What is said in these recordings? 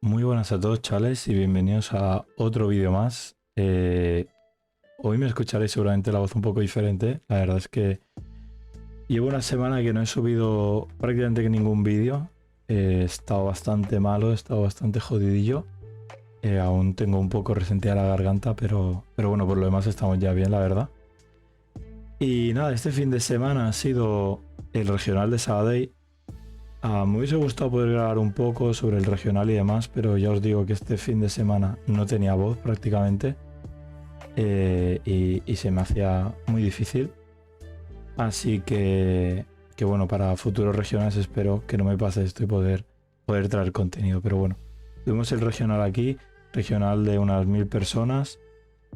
Muy buenas a todos, chavales, y bienvenidos a otro vídeo más. Hoy me escucharéis seguramente la voz un poco diferente. La verdad es que llevo una semana que no he subido prácticamente ningún vídeo. He estado bastante malo, he estado bastante jodidillo. Aún tengo un poco resentida la garganta, pero bueno, por lo demás estamos ya bien, la verdad. Y nada, este fin de semana ha sido el regional de Sabadell. Me hubiese gustado poder grabar un poco sobre el regional y demás, pero ya os digo que este fin de semana no tenía voz prácticamente y se me hacía muy difícil. Así que bueno, para futuros regionales espero que no me pase esto y poder traer contenido. Pero bueno, tuvimos el regional aquí, regional de unas 1000 personas,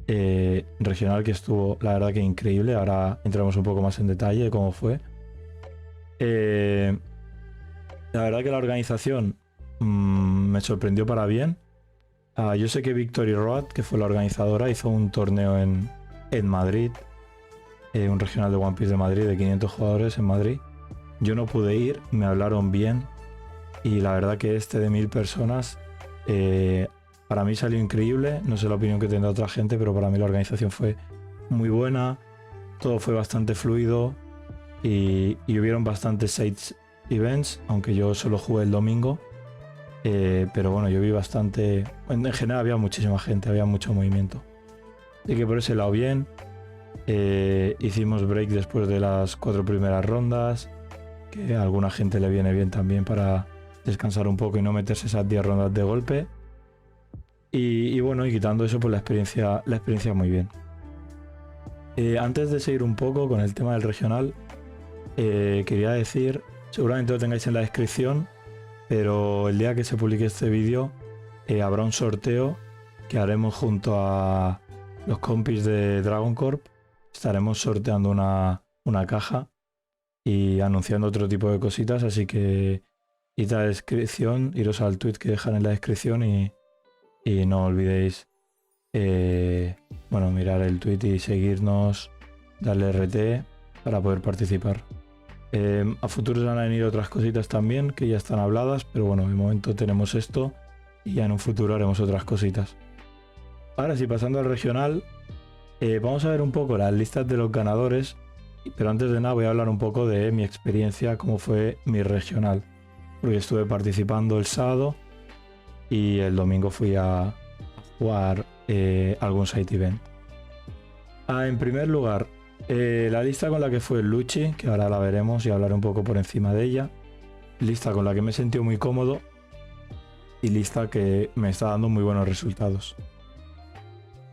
regional que estuvo la verdad que increíble. Ahora entramos un poco más en detalle de cómo fue. La verdad que la organización me sorprendió para bien. Yo sé que Victory Road, que fue la organizadora, hizo un torneo en Madrid, un regional de One Piece de Madrid, de 500 jugadores en Madrid. Yo no pude ir, me hablaron bien y la verdad que este de 1000 personas para mí salió increíble. No sé la opinión que tendrá otra gente, pero para mí la organización fue muy buena, todo fue bastante fluido y hubieron bastantes sites events, aunque yo solo jugué el domingo, pero bueno, yo vi bastante. En general había muchísima gente, había mucho movimiento, así que por ese lado bien. Hicimos break después de las 4 primeras rondas, que a alguna gente le viene bien también para descansar un poco y no meterse esas 10 rondas de golpe. Y bueno, y quitando eso, pues la experiencia muy bien. Antes de seguir un poco con el tema del regional, quería decir, seguramente lo tengáis en la descripción, pero el día que se publique este vídeo habrá un sorteo que haremos junto a los compis de Dragon Corp. Estaremos sorteando una caja y anunciando otro tipo de cositas, así que id a la descripción, iros al tweet que dejan en la descripción y no olvidéis bueno, mirar el tweet y seguirnos, darle RT para poder participar. A futuros van a venir otras cositas también que ya están habladas, pero bueno, de momento tenemos esto y ya en un futuro haremos otras cositas. Ahora sí, pasando al regional, vamos a ver un poco las listas de los ganadores, pero antes de nada voy a hablar un poco de mi experiencia, cómo fue mi regional, porque estuve participando el sábado y el domingo fui a jugar algún site event. En primer lugar, la lista con la que fue Luchi, que ahora la veremos y hablaré un poco por encima de ella. Lista con la que me he sentido muy cómodo y lista que me está dando muy buenos resultados.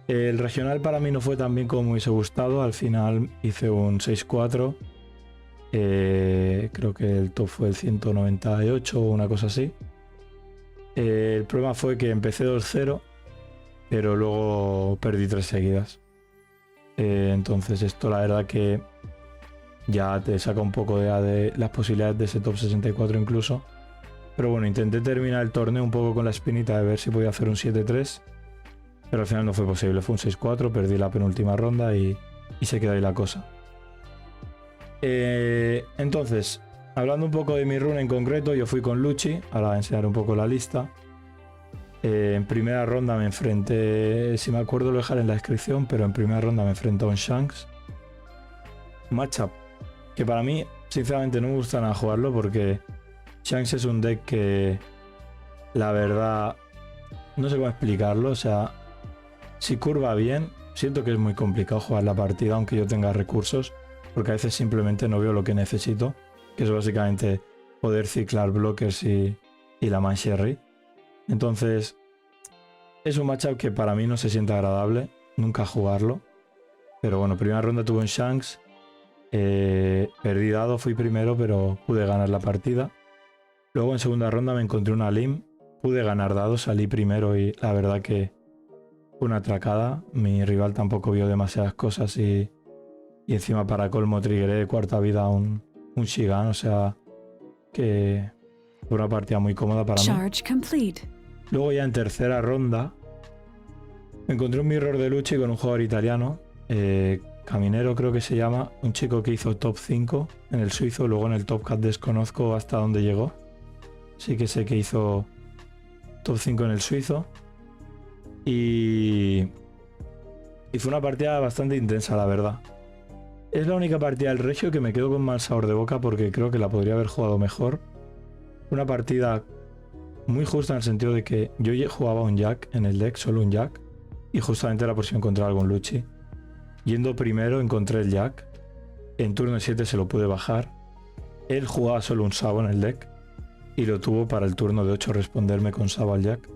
El regional para mí no fue tan bien como me hubiese gustado. Al final hice un 6-4. Creo que el top fue el 198 o una cosa así. El problema fue que empecé 2-0, pero luego perdí 3 seguidas. Entonces esto la verdad que ya te saca un poco de las posibilidades de ese top 64 incluso. Pero bueno, intenté terminar el torneo un poco con la espinita de ver si podía hacer un 7-3, pero al final no fue posible, fue un 6-4, perdí la penúltima ronda y se quedó ahí la cosa. Entonces, hablando un poco de mi run en concreto, yo fui con Luchi, ahora voy a enseñar un poco la lista. En primera ronda me enfrenté, si me acuerdo lo dejaré en la descripción, pero en primera ronda me enfrenté a un Shanks. Matchup que para mí, sinceramente, no me gusta nada jugarlo porque Shanks es un deck que, la verdad, no sé cómo explicarlo. O sea, si curva bien, siento que es muy complicado jugar la partida aunque yo tenga recursos, porque a veces simplemente no veo lo que necesito, que es básicamente poder ciclar blockers y la Man Sherry. Entonces, es un matchup que para mí no se siente agradable, nunca jugarlo. Pero bueno, primera ronda tuve un Shanks, perdí dado, fui primero, pero pude ganar la partida. Luego en segunda ronda me encontré una Lim, pude ganar dado, salí primero y la verdad que fue una atracada. Mi rival tampoco vio demasiadas cosas y encima para colmo triggeré de cuarta vida un Shigan, o sea que fue una partida muy cómoda para mí. Luego ya en tercera ronda me encontré un mirror de Luchi con un jugador italiano, Caminero creo que se llama, un chico que hizo top 5 en el suizo. Luego en el top cat desconozco hasta dónde llegó, sí que sé que hizo top 5 en el suizo. Y fue una partida bastante intensa, la verdad. Es la única partida del Regio que me quedo con mal sabor de boca porque creo que la podría haber jugado mejor. Una partida muy justa en el sentido de que yo jugaba un Jack en el deck, solo un Jack, y justamente era por si encontraba algún Lucci. Yendo primero encontré el Jack, en turno 7 se lo pude bajar. Él jugaba solo un Sabo en el deck y lo tuvo para el turno de 8 responderme con Sabo al Jack.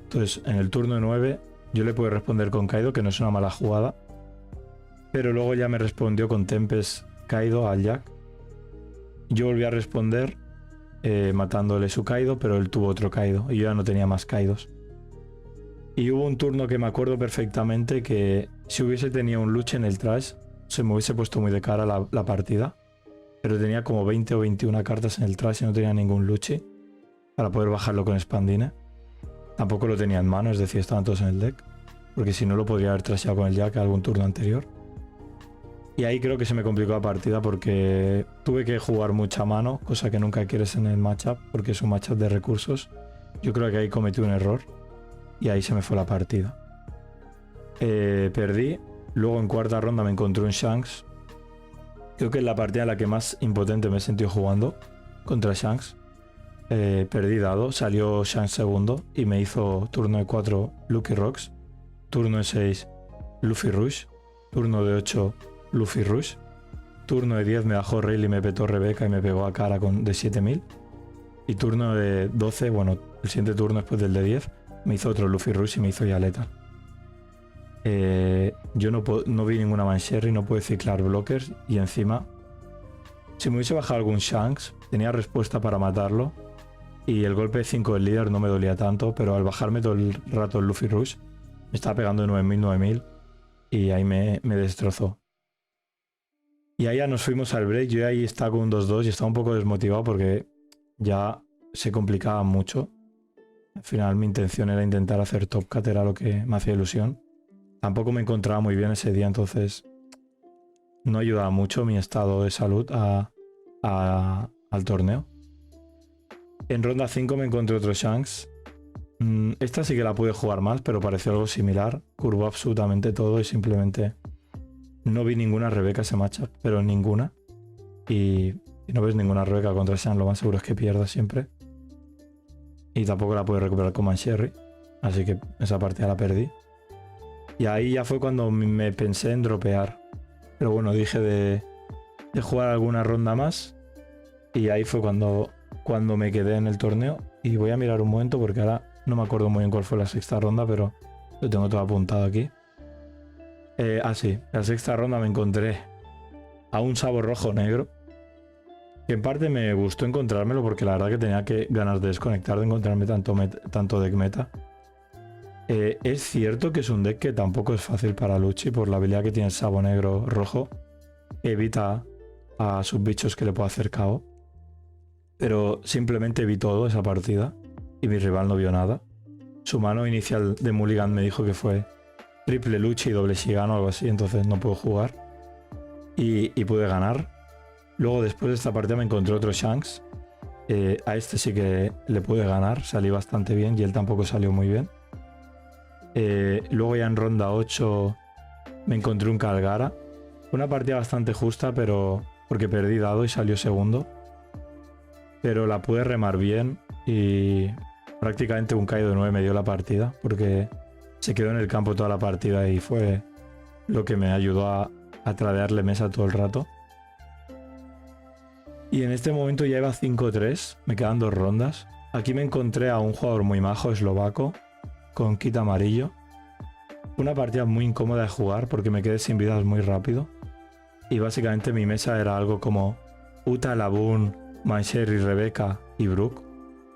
Entonces en el turno 9 yo le pude responder con Kaido, que no es una mala jugada, pero luego ya me respondió con Tempest Kaido al Jack. Yo volví a responder matándole su Kaido, pero él tuvo otro Kaido y yo ya no tenía más Kaidos. Y hubo un turno que me acuerdo perfectamente que si hubiese tenido un Lucci en el trash se me hubiese puesto muy de cara la partida, pero tenía como 20 o 21 cartas en el trash y no tenía ningún Lucci para poder bajarlo con Spandine. Tampoco lo tenía en mano, es decir, estaban todos en el deck, porque si no lo podría haber trasheado con el Jack algún turno anterior. Y ahí creo que se me complicó la partida porque tuve que jugar mucha mano, cosa que nunca quieres en el matchup, porque es un matchup de recursos. Yo creo que ahí cometí un error y ahí se me fue la partida. Perdí, luego en cuarta ronda me encontré un Shanks. Creo que es la partida en la que más impotente me he sentido jugando contra Shanks. Perdí dado, salió Shanks segundo y me hizo turno de 4 Lucky Rocks, turno de 6 Luffy Rush, turno de 8 Luffy Rush, turno de 10 me bajó Rayleigh y me petó Rebeca y me pegó a cara de 7000, y turno de 12, bueno, el siguiente turno después del de 10 me hizo otro Luffy Rush y me hizo ya Lethal. Yo no vi ninguna Mansherry, no pude ciclar blockers y encima si me hubiese bajado algún Shanks tenía respuesta para matarlo y el golpe 5 del líder no me dolía tanto, pero al bajarme todo el rato el Luffy Rush me estaba pegando de 9000 y ahí me destrozó. Y ahí ya nos fuimos al break, yo ahí estaba con un 2-2 y estaba un poco desmotivado porque ya se complicaba mucho. Al final mi intención era intentar hacer top cut, era lo que me hacía ilusión. Tampoco me encontraba muy bien ese día, entonces no ayudaba mucho mi estado de salud al torneo. En ronda 5 me encontré otro Shanks. Esta sí que la pude jugar más, pero pareció algo similar. Curvó absolutamente todo y simplemente no vi ninguna Rebeca ese matchup, pero ninguna. Y si no ves ninguna Rebeca contra Shanks, lo más seguro es que pierdas siempre. Y tampoco la pude recuperar con Mansherry, así que esa partida la perdí. Y ahí ya fue cuando me pensé en dropear. Pero bueno, dije de jugar alguna ronda más. Y ahí fue cuando me quedé en el torneo. Y voy a mirar un momento porque ahora no me acuerdo muy bien cuál fue la sexta ronda, pero lo tengo todo apuntado aquí. Sí, la sexta ronda me encontré a un Sabo rojo negro. Que en parte me gustó encontrármelo porque la verdad que tenía que ganas de desconectar de encontrarme tanto deck meta. Es cierto que es un deck que tampoco es fácil para Lucci por la habilidad que tiene el Sabo negro rojo. Evita a sus bichos que le pueda hacer KO. Pero simplemente vi todo esa partida y mi rival no vio nada. Su mano inicial de Mulligan me dijo que fue triple Lucci y doble Shinigami o algo así, entonces no puedo jugar. Y pude ganar. Luego después de esta partida me encontré otro Shanks. A este sí que le pude ganar, salí bastante bien y él tampoco salió muy bien. Luego ya en ronda 8 me encontré un Calgara. Una partida bastante justa, pero porque perdí dado y salió segundo. Pero la pude remar bien y prácticamente un Kaido de 9 me dio la partida porque se quedó en el campo toda la partida y fue lo que me ayudó a tradearle mesa todo el rato. Y en este momento ya iba 5-3, me quedan 2 rondas. Aquí me encontré a un jugador muy majo, eslovaco, con kit amarillo. Una partida muy incómoda de jugar porque me quedé sin vidas muy rápido. Y básicamente mi mesa era algo como Uta, Laboon, Mansherry, Rebeca y Brook.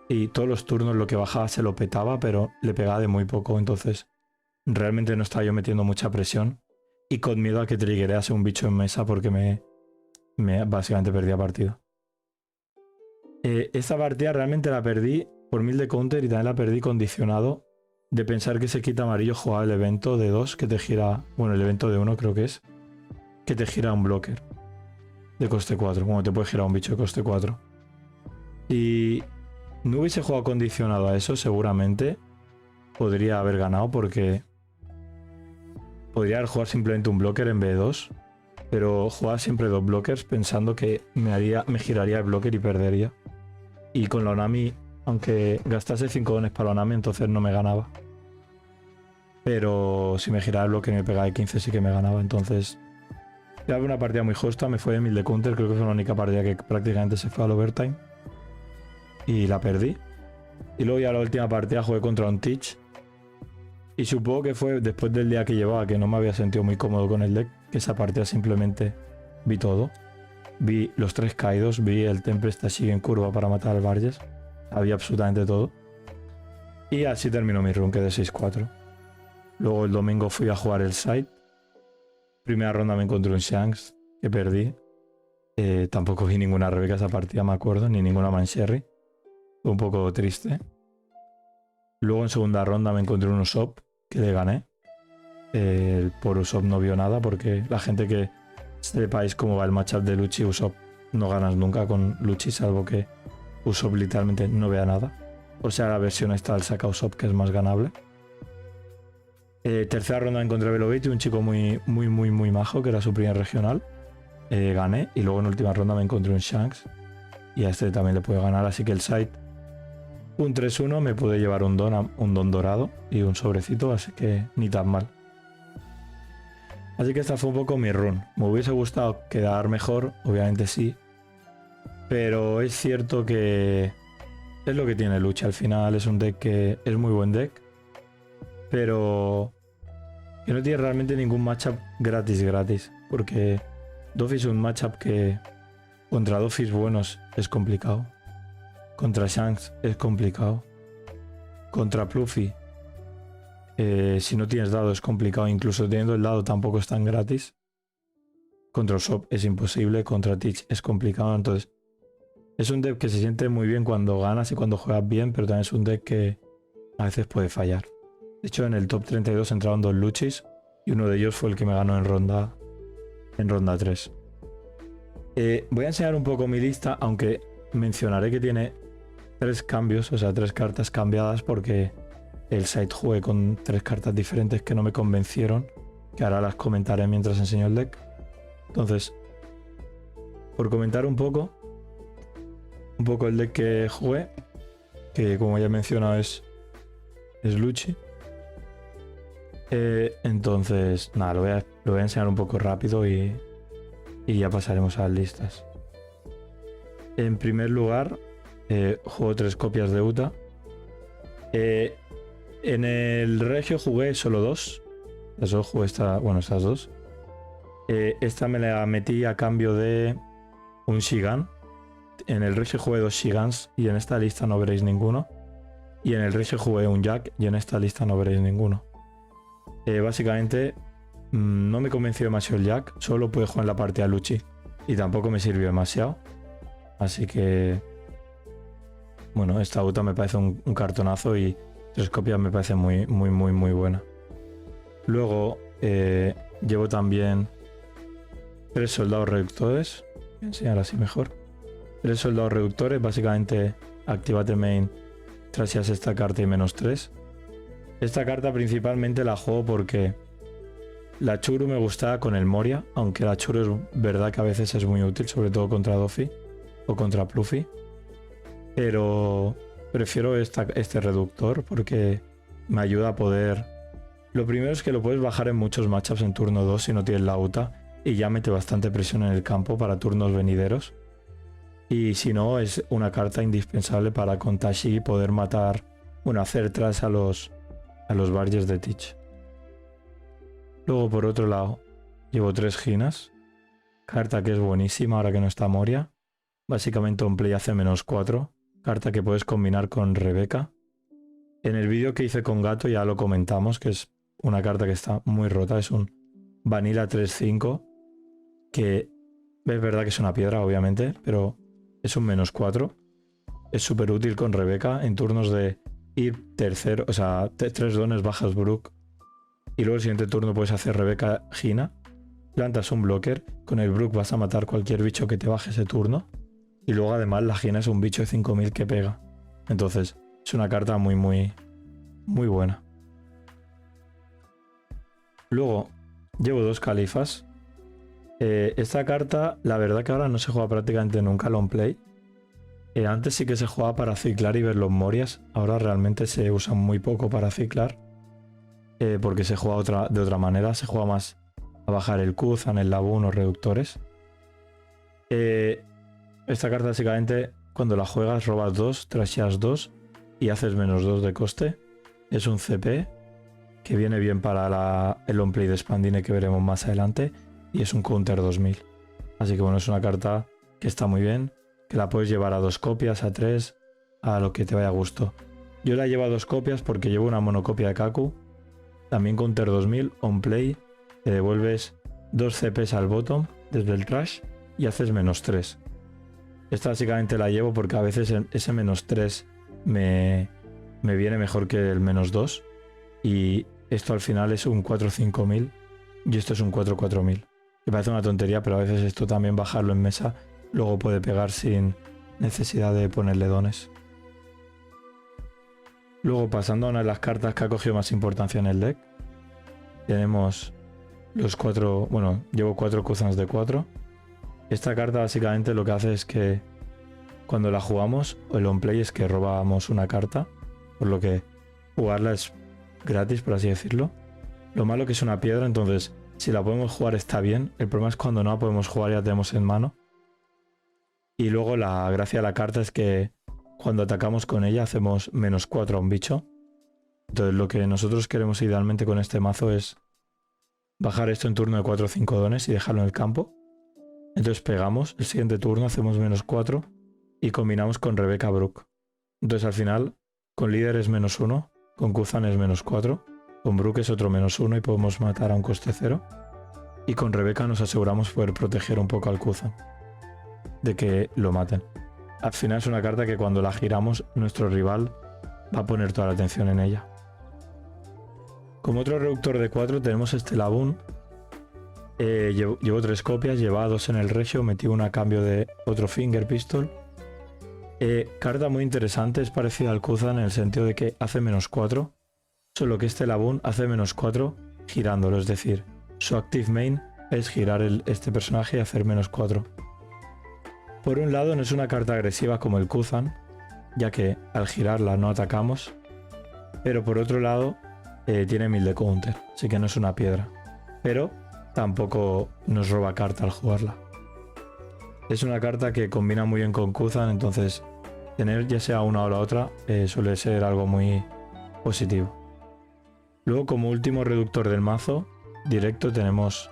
Y todos los turnos lo que bajaba se lo petaba, pero le pegaba de muy poco. Entonces realmente no estaba yo metiendo mucha presión. Y con miedo a que triggerease un bicho en mesa porque me básicamente perdía partida. Esta partida realmente la perdí por 1000 de counter y también la perdí condicionado de pensar que ese kit amarillo jugaba el evento de 2 que te gira, bueno, el evento de 1 creo que es, que te gira un blocker de coste 4, como te puede girar un bicho de coste 4. Y no hubiese jugado condicionado a eso, seguramente podría haber ganado porque podría haber jugado simplemente un blocker en B2, pero jugaba siempre 2 blockers pensando que me giraría el blocker y perdería. Y con la Onami, aunque gastase 5 dones para la Onami, entonces no me ganaba. Pero si me giraba el blocker y me pegaba de 15 sí que me ganaba, entonces... Ya una partida muy justa, me fue de 1000 de counter, creo que fue la única partida que prácticamente se fue al overtime. Y la perdí. Y luego ya la última partida jugué contra un Teach. Y supongo que fue después del día que llevaba, que no me había sentido muy cómodo con el deck, que esa partida simplemente vi todo. Vi los 3 caídos, vi el Tempest sigue en curva para matar al Vargas. Había absolutamente todo. Y así terminó mi run, que de 6-4. Luego el domingo fui a jugar el side. Primera ronda me encontré un Shanks, que perdí. Tampoco vi ninguna Rebeca esa partida, me acuerdo, ni ninguna Mansherry. Fue un poco triste. Luego en segunda ronda me encontré un Usopp, que le gané. Por Usopp no vio nada, porque la gente que sepáis cómo va el matchup de Lucci y Usopp, no ganas nunca con Lucci, salvo que Usopp literalmente no vea nada. O sea, la versión esta del Saca Usopp, que es más ganable. Tercera ronda encontré a Veloviti, un chico muy majo, que era su primer regional. Gané, y luego en última ronda me encontré un Shanks, y a este también le puedo ganar, así que el side, un 3-1, me pude llevar un don dorado y un sobrecito, así que ni tan mal. Así que esta fue un poco mi run. Me hubiese gustado quedar mejor, obviamente sí, pero es cierto que es lo que tiene Lucha. Al final es un deck que es muy buen deck, pero que no tiene realmente ningún matchup gratis, porque Doffy es un matchup que contra Doffys buenos es complicado, contra Shanks es complicado, contra Pluffy si no tienes dado es complicado, incluso teniendo el dado tampoco es tan gratis. Contra Usopp es imposible, contra Teach es complicado, entonces es un deck que se siente muy bien cuando ganas y cuando juegas bien, pero también es un deck que a veces puede fallar. De hecho, en el top 32 entraron 2 Luchis y uno de ellos fue el que me ganó en ronda 3. Voy a enseñar un poco mi lista, aunque mencionaré que tiene 3 cambios, o sea, 3 cartas cambiadas, porque el site jugué con 3 cartas diferentes que no me convencieron, que ahora las comentaré mientras enseño el deck. Entonces, por comentar un poco el deck que jugué, que como ya he mencionado es Lucci. Entonces, nada, lo voy a enseñar un poco rápido y ya pasaremos a las listas. En primer lugar, juego 3 copias de Uta. En el Regio jugué solo 2. Solo jugué estas 2. Esta me la metí a cambio de un Shigan. En el Regio jugué 2 Shigans y en esta lista no veréis ninguno. Y en el Regio jugué un Jack y en esta lista no veréis ninguno. Básicamente no me convenció demasiado el Jack, solo pude jugar en la partida Lucci y tampoco me sirvió demasiado. Así que bueno, esta Uta me parece un cartonazo y 3 copias me parece muy buena. Luego llevo también 3 soldados reductores. Voy a enseñar así mejor. 3 soldados reductores, básicamente activate main, traseas esta carta y -3. Esta carta principalmente la juego porque la Churu me gustaba con el Moria, aunque la Churu es verdad que a veces es muy útil, sobre todo contra Doffy o contra Pluffy. Pero prefiero este reductor porque me ayuda a poder... Lo primero es que lo puedes bajar en muchos matchups en turno 2 si no tienes la Uta, y ya mete bastante presión en el campo para turnos venideros. Y si no, es una carta indispensable para con Tashi poder matar, bueno, hacer tras a los Vargas de Teach. Luego por otro lado llevo 3 Ginas, carta que es buenísima ahora que no está Moria. Básicamente un play hace -4, carta que puedes combinar con Rebeca. En el vídeo que hice con Gato ya lo comentamos, que es una carta que está muy rota, es un Vanilla 3-5, que es verdad que es una piedra obviamente, pero es un -4. Es súper útil con Rebeca en turnos de ir tercero, o sea, 3 dones bajas Brook y luego el siguiente turno puedes hacer Rebeca Gina, plantas un blocker, con el Brook vas a matar cualquier bicho que te baje ese turno y luego además la Gina es un bicho de 5000 que pega. Entonces es una carta muy buena. Luego llevo 2 califas. Esta carta, la verdad que ahora no se juega prácticamente nunca long play. Antes sí que se jugaba para ciclar y ver los Morias. Ahora realmente se usa muy poco para ciclar. Porque se juega de otra manera. Se juega más a bajar el Kuzan, el Laboon o reductores. Esta carta básicamente cuando la juegas robas 2, trasheas 2 y haces -2 de coste. Es un CP que viene bien para el long play de Spandine que veremos más adelante. Y es un counter 2000. Así que bueno, es una carta que está muy bien. Que la puedes llevar a 2 copias, a 3, a lo que te vaya a gusto. Yo la llevo a 2 copias porque llevo una monocopia de Kaku. También counter 2000, on play. Te devuelves 2 CPs al bottom desde el trash y haces -3. Esta básicamente la llevo porque a veces ese -3 me viene mejor que el -2. Y esto al final es un 4-5000 y esto es un 4-4000. Me parece una tontería, pero a veces esto también bajarlo en mesa luego puede pegar sin necesidad de ponerle dones. Luego pasando a una de las cartas que ha cogido más importancia en el deck. Tenemos los 4, bueno, llevo 4 Kuzans de 4. Esta carta básicamente lo que hace es que cuando la jugamos, el on play es que robamos una carta, por lo que jugarla es gratis, por así decirlo. Lo malo que es una piedra, entonces si la podemos jugar está bien. El problema es cuando no la podemos jugar y la tenemos en mano. Y luego la gracia de la carta es que cuando atacamos con ella hacemos -4 a un bicho. Entonces lo que nosotros queremos idealmente con este mazo es bajar esto en turno de 4 o 5 dones y dejarlo en el campo. Entonces pegamos, el siguiente turno hacemos -4 y combinamos con Rebecca Brook. Entonces al final con líder es -1, con Kuzan es -4, con Brook es otro -1 y podemos matar a un coste 0. Y con Rebecca nos aseguramos poder proteger un poco al Kuzan de que lo maten. Al final es una carta que cuando la giramos nuestro rival va a poner toda la atención en ella. Como otro reductor de 4 tenemos este Laboon. Llevo 3 copias, llevaba 2 en el regio, metí una a cambio de otro Finger Pistol. Carta muy interesante, es parecida al Kuzan en el sentido de que hace -4, solo que este Laboon hace -4 girándolo, es decir, su active main es girar este personaje y hacer -4. Por un lado no es una carta agresiva como el Kuzan, ya que al girarla no atacamos, pero por otro lado tiene 1000 de counter, así que no es una piedra, pero tampoco nos roba carta al jugarla. Es una carta que combina muy bien con Kuzan, entonces tener ya sea una o la otra suele ser algo muy positivo. Luego como último reductor del mazo directo tenemos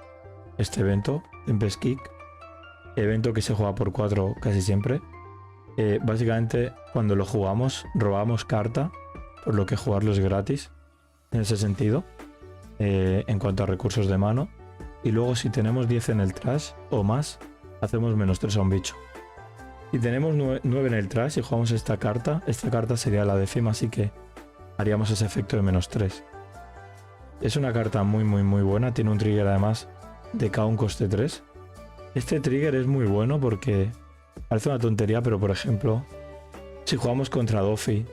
este evento, Tempest Kick, evento que se juega por 4 casi siempre. Básicamente cuando lo jugamos robamos carta, por lo que jugarlo es gratis en ese sentido, en cuanto a recursos de mano. Y luego si tenemos 10 en el trash o más, hacemos -3 a un bicho. Si tenemos 9 en el trash y jugamos esta carta sería la 10ª, así que haríamos ese efecto de -3. Es una carta muy buena, tiene un trigger además de K un coste 3. Este trigger es muy bueno porque parece una tontería, pero por ejemplo, si jugamos contra Doffy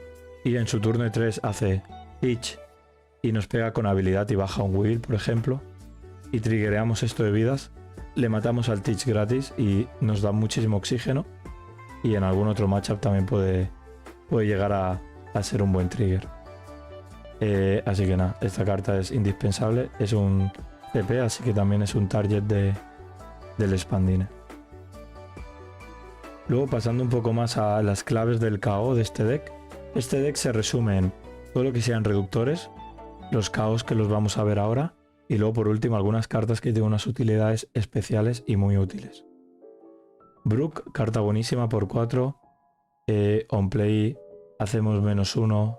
y en su turno de 3 hace Itch y nos pega con habilidad y baja un Will, por ejemplo, y triggereamos esto de vidas, le matamos al Teach gratis y nos da muchísimo oxígeno, y en algún otro matchup también puede llegar a ser un buen trigger. Así que nada, esta carta es indispensable, es un TP, así que también es un target del Spandine. Luego pasando un poco más a las claves del KO de este deck. Este deck se resume en todo lo que sean reductores, los KOs que los vamos a ver ahora, y luego por último algunas cartas que tienen unas utilidades especiales y muy útiles. Brook, carta buenísima por 4. On play hacemos -1.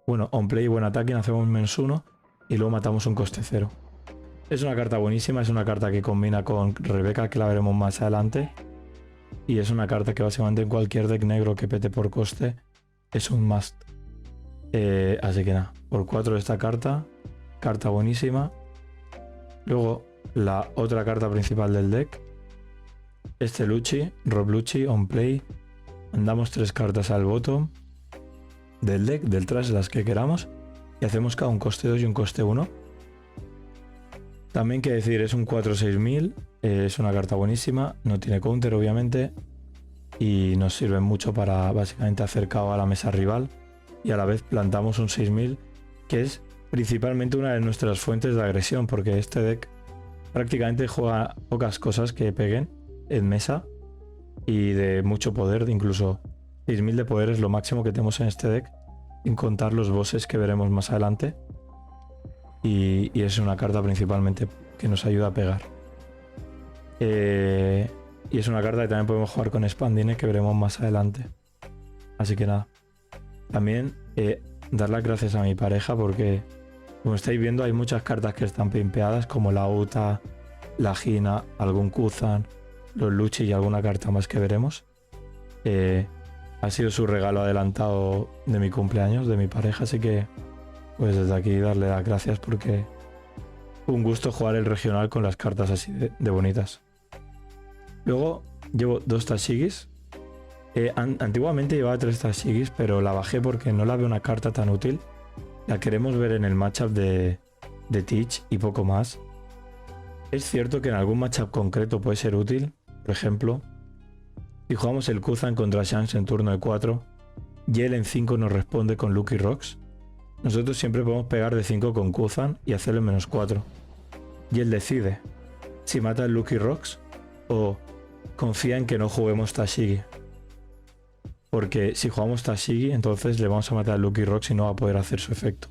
Bueno, on play y buen ataque hacemos -1 y luego matamos un coste 0. Es una carta buenísima, es una carta que combina con Rebecca, que la veremos más adelante. Y es una carta que básicamente en cualquier deck negro que pete por coste es un must. Así que nada, por 4 esta carta buenísima. Luego la otra carta principal del deck, este Lucci, Rob Lucci, on play. Mandamos 3 cartas al bottom. del deck, del trash, las que queramos. Y hacemos cada un coste 2 y un coste 1. También que decir, es un 4-6000, es una carta buenísima, no tiene counter obviamente. Y nos sirve mucho para básicamente hacer KO a la mesa rival. Y a la vez plantamos un 6000, que es principalmente una de nuestras fuentes de agresión, porque este deck prácticamente juega pocas cosas que peguen en mesa y de mucho poder, incluso 6000 de poder es lo máximo que tenemos en este deck, sin contar los bosses que veremos más adelante. Y es una carta principalmente que nos ayuda a pegar. Y es una carta que también podemos jugar con Spandine, que veremos más adelante. Así que nada. También dar las gracias a mi pareja porque, como estáis viendo, hay muchas cartas que están pimpeadas, como la Uta, la Gina, algún Kuzan, los Luchi y alguna carta más que veremos. Ha sido su regalo adelantado de mi cumpleaños, de mi pareja, así que pues desde aquí darle las gracias porque fue un gusto jugar el regional con las cartas así de bonitas. Luego llevo 2 Tashigis. Antiguamente llevaba 3 Tashigis, pero la bajé porque no la veo una carta tan útil. La queremos ver en el matchup de Teach y poco más. Es cierto que en algún matchup concreto puede ser útil. Por ejemplo, si jugamos el Kuzan contra Shanks en turno de 4 y él en 5 nos responde con Lucky Rocks, nosotros siempre podemos pegar de 5 con Kuzan y hacerle -4. Y él decide si mata el Lucky Rocks o confía en que no juguemos Tashigi. Porque si jugamos Tashigi, entonces le vamos a matar al Lucky Rocks y no va a poder hacer su efecto.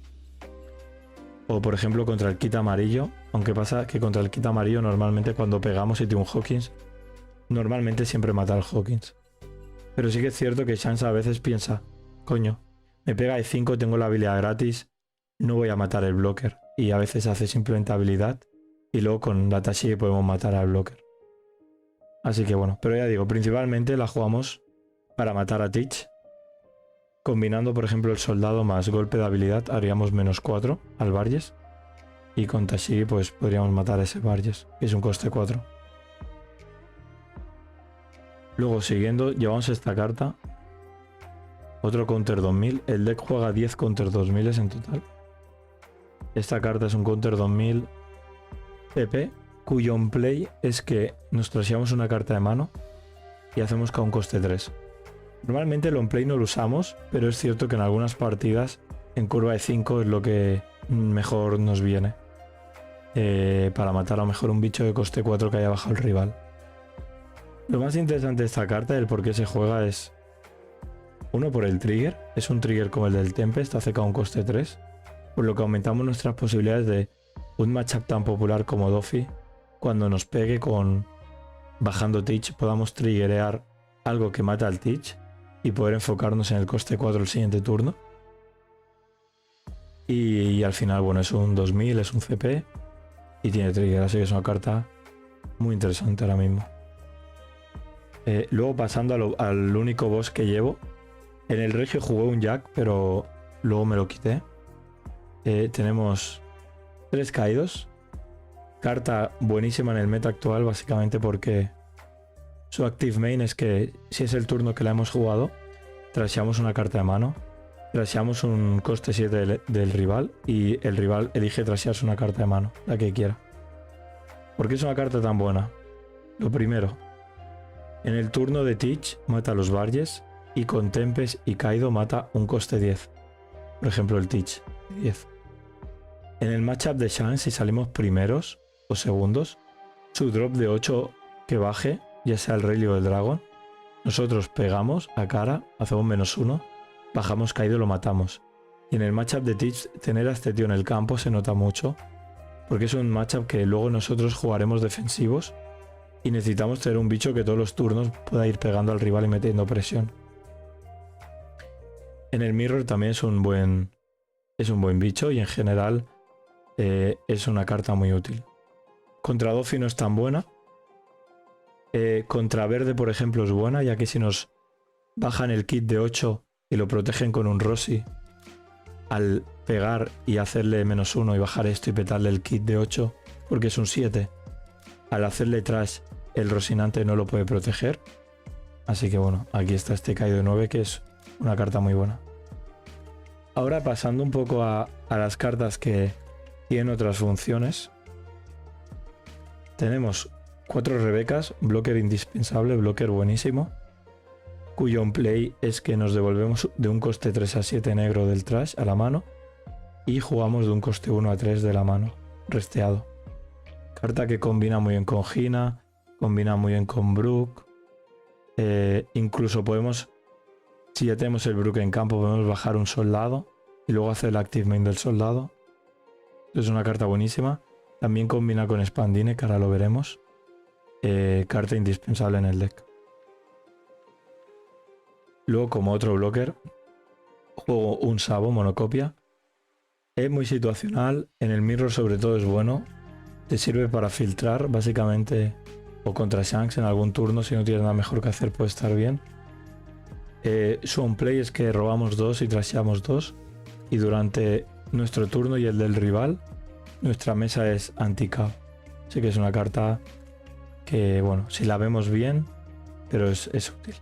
O por ejemplo contra el kit amarillo, aunque pasa que contra el kit amarillo normalmente cuando pegamos y tiene un Hawkins, normalmente siempre mata al Hawkins. Pero sí que es cierto que Shanks a veces piensa, coño, me pega de 5, tengo la habilidad gratis, no voy a matar el blocker. Y a veces hace simplemente habilidad y luego con la Tashigi podemos matar al blocker. Así que bueno, pero ya digo, principalmente la jugamos para matar a Teach. Combinando por ejemplo el soldado más golpe de habilidad haríamos -4 al Vargas. Y con Tashigi pues podríamos matar a ese Vargas, que es un coste 4. Luego siguiendo llevamos esta carta. Otro counter 2000. El deck juega 10 counter 2000 en total. Esta carta es un counter 2000 PP, cuyo on play es que nos trasheamos una carta de mano y hacemos cada un coste 3. Normalmente el on play no lo usamos, pero es cierto que en algunas partidas en curva de 5 es lo que mejor nos viene. Para matar a lo mejor un bicho de coste 4 que haya bajado el rival. Lo más interesante de esta carta, el por qué se juega, es uno, por el trigger. Es un trigger como el del Tempest, hace cada un coste 3, por lo que aumentamos nuestras posibilidades de un matchup tan popular como Doffy. Cuando nos pegue con bajando Teach podamos triggerear algo que mata al Teach y poder enfocarnos en el coste 4 el siguiente turno. Y al final, bueno, es un 2000, es un CP y tiene trigger, así que es una carta muy interesante ahora mismo. Luego pasando al único boss que llevo. En el regio jugué un Jack, pero luego me lo quité. Tenemos 3 Kaidos. Carta buenísima en el meta actual, básicamente porque su active main es que si es el turno que la hemos jugado, trasheamos una carta de mano, trasheamos un coste 7 del rival y el rival elige trashearse una carta de mano, la que quiera. ¿Por qué es una carta tan buena? Lo primero, en el turno de Teach mata a los Vargas y con Tempest y Kaido mata un coste 10. Por ejemplo el Teach, 10. En el matchup de Shanks, si salimos primeros o segundos, su drop de 8 que baje, ya sea el Rayleigh o el Dragon, nosotros pegamos a cara, hacemos -1, bajamos Kaido y lo matamos. Y en el matchup de Teach, tener a este tío en el campo se nota mucho, porque es un matchup que luego nosotros jugaremos defensivos y necesitamos tener un bicho que todos los turnos pueda ir pegando al rival y metiendo presión. En el Mirror también es un buen bicho y en general es una carta muy útil. Contra Doffy no es tan buena. Contra Verde, por ejemplo, es buena, ya que si nos bajan el kit de 8 y lo protegen con un Rossi, al pegar y hacerle -1 y bajar esto y petarle el kit de 8, porque es un 7, al hacerle trash el Rocinante no lo puede proteger. Así que bueno, aquí está este Kaido de 9, que es una carta muy buena. Ahora pasando un poco a las cartas que tienen otras funciones. Tenemos 4 Rebecas, blocker indispensable, blocker buenísimo, cuyo on play es que nos devolvemos de un coste 3 a 7 negro del trash a la mano y jugamos de un coste 1 a 3 de la mano, resteado. Carta que combina muy bien con Gina, combina muy bien con Brook. Incluso podemos, si ya tenemos el Brook en campo, podemos bajar un soldado y luego hacer el active main del soldado. Es una carta buenísima. También combina con Spandine, que ahora lo veremos. Carta indispensable en el deck. Luego, como otro blocker, juego un Sabo, monocopia. Es muy situacional. En el mirror sobre todo es bueno. Te sirve para filtrar, básicamente, o contra Shanks en algún turno. Si no tienes nada mejor que hacer, puede estar bien. Su on play es que robamos 2 y trasheamos 2. Y durante nuestro turno y el del rival, nuestra mesa es anti-cap. Así que es una carta que, bueno, si la vemos bien, pero es útil.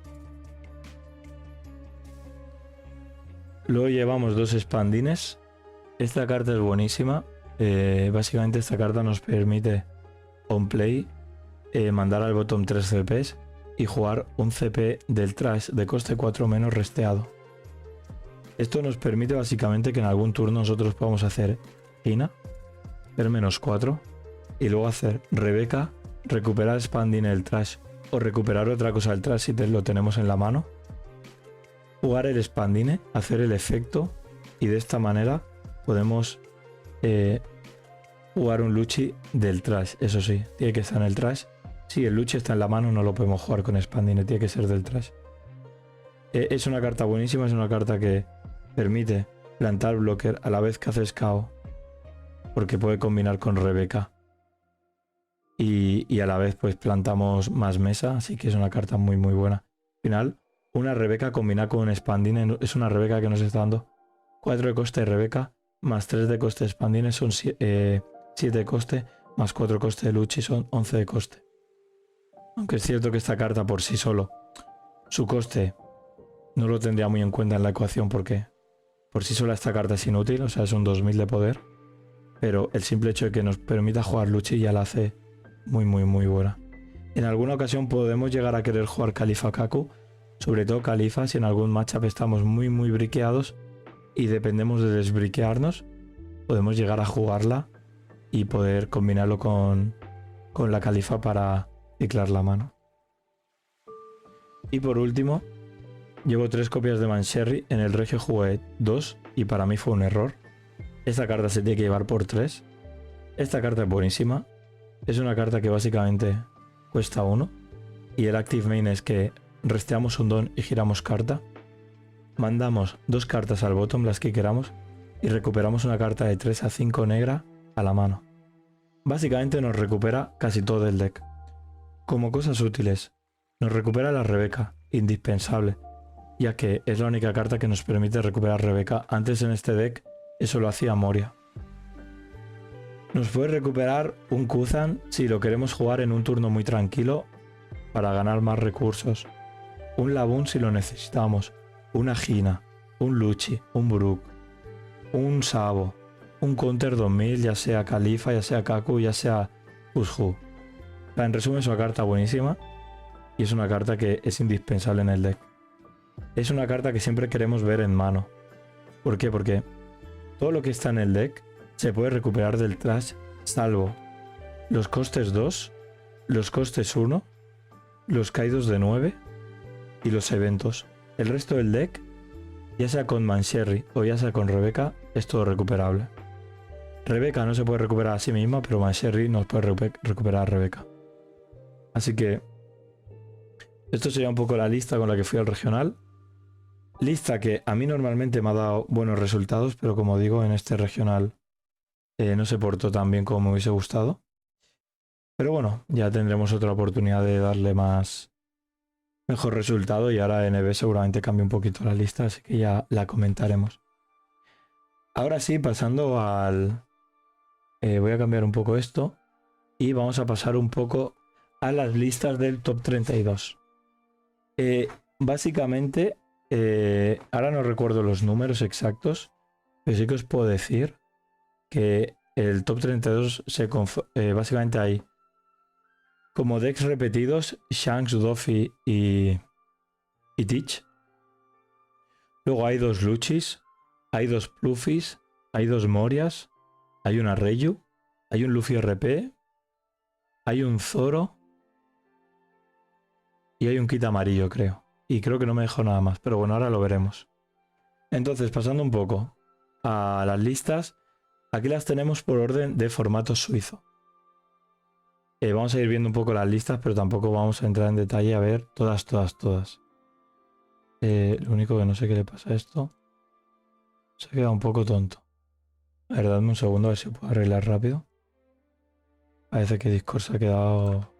Luego llevamos 2 Spandines. Esta carta es buenísima. Básicamente esta carta nos permite on play mandar al bottom 3 CPs y jugar un CP del trash de coste 4 menos resteado. Esto nos permite básicamente que en algún turno nosotros podamos hacer Gina, hacer -4 y luego hacer Rebeca, recuperar Spandine del trash o recuperar otra cosa del trash si lo tenemos en la mano, jugar el Spandine, hacer el efecto y de esta manera podemos jugar un Luchi del trash. Eso sí, tiene que estar en el trash. Si el Luchi está en la mano no lo podemos jugar con Spandine, tiene que ser del trash. Es una carta buenísima, es una carta que permite plantar blocker a la vez que haces KO, porque puede combinar con Rebeca y a la vez pues plantamos más mesa, así que es una carta muy muy buena. Al final, una Rebeca combinada con un Spandine es una Rebeca que nos está dando 4 de coste de Rebeca más 3 de coste de Spandine, son 7 de coste, más 4 coste de Luchi, son 11 de coste. Aunque es cierto que esta carta por sí solo, su coste no lo tendría muy en cuenta en la ecuación porque por sí sola esta carta es inútil, o sea, es un 2000 de poder. Pero el simple hecho de que nos permita jugar Luchi ya la hace muy muy muy buena. En alguna ocasión podemos llegar a querer jugar Khalifa Kaku, sobre todo Khalifa si en algún matchup estamos muy muy briqueados y dependemos de desbriquearnos, podemos llegar a jugarla y poder combinarlo con la Khalifa para ciclar la mano. Y por último, llevo 3 copias de Mansherry, en el regio jugué 2 y para mí fue un error. Esta carta se tiene que llevar por 3. Esta carta es buenísima. Es una carta que básicamente cuesta 1. Y el active main es que resteamos un don y giramos carta. Mandamos 2 cartas al bottom, las que queramos. Y recuperamos una carta de 3 a 5 negra a la mano. Básicamente nos recupera casi todo el deck. Como cosas útiles, nos recupera la Rebeca, indispensable. Ya que es la única carta que nos permite recuperar Rebeca. Antes en este deck eso lo hacía Moria. Nos puede recuperar un Kuzan si lo queremos jugar en un turno muy tranquilo para ganar más recursos. Un Laboon si lo necesitamos. Una Gina, un Luchi, un Brook, un Sabo, un Counter 2000, ya sea Khalifa, ya sea Kaku, ya sea Ushu. En resumen es una carta buenísima y es una carta que es indispensable en el deck. Es una carta que siempre queremos ver en mano. ¿Por qué? Porque todo lo que está en el deck se puede recuperar del trash, salvo los costes 2, los costes 1, los caídos de 9 y los eventos. El resto del deck, ya sea con Mansherry o ya sea con Rebeca, es todo recuperable. Rebeca no se puede recuperar a sí misma, pero Mansherry nos puede recuperar a Rebeca. Así que esto sería un poco la lista con la que fui al regional. Lista que a mí normalmente me ha dado buenos resultados, pero como digo, en este regional no se portó tan bien como me hubiese gustado. Pero bueno, ya tendremos otra oportunidad de darle mejor resultado y ahora NB seguramente cambie un poquito la lista, así que ya la comentaremos. Ahora sí, pasando al... voy a cambiar un poco esto y vamos a pasar un poco a las listas del top 32. Básicamente... ahora no recuerdo los números exactos, Pero sí que os puedo decir que el top 32 básicamente hay como decks repetidos Shanks, Doffy y Teach. Luego hay 2 Luchis, hay 2 Plufis, hay 2 Morias, hay una Reyu, hay un Luffy RP, hay un Zoro y hay un kit amarillo, creo. Y creo que no me dejo nada más, pero bueno, ahora lo veremos. Entonces, pasando un poco a las listas, aquí las tenemos por orden de formato suizo. Vamos a ir viendo un poco las listas, pero tampoco vamos a entrar en detalle a ver todas. Lo único que no sé qué le pasa a esto. Se ha quedado un poco tonto. A ver, dadme un segundo a ver si puedo arreglar rápido. Parece que Discord se ha quedado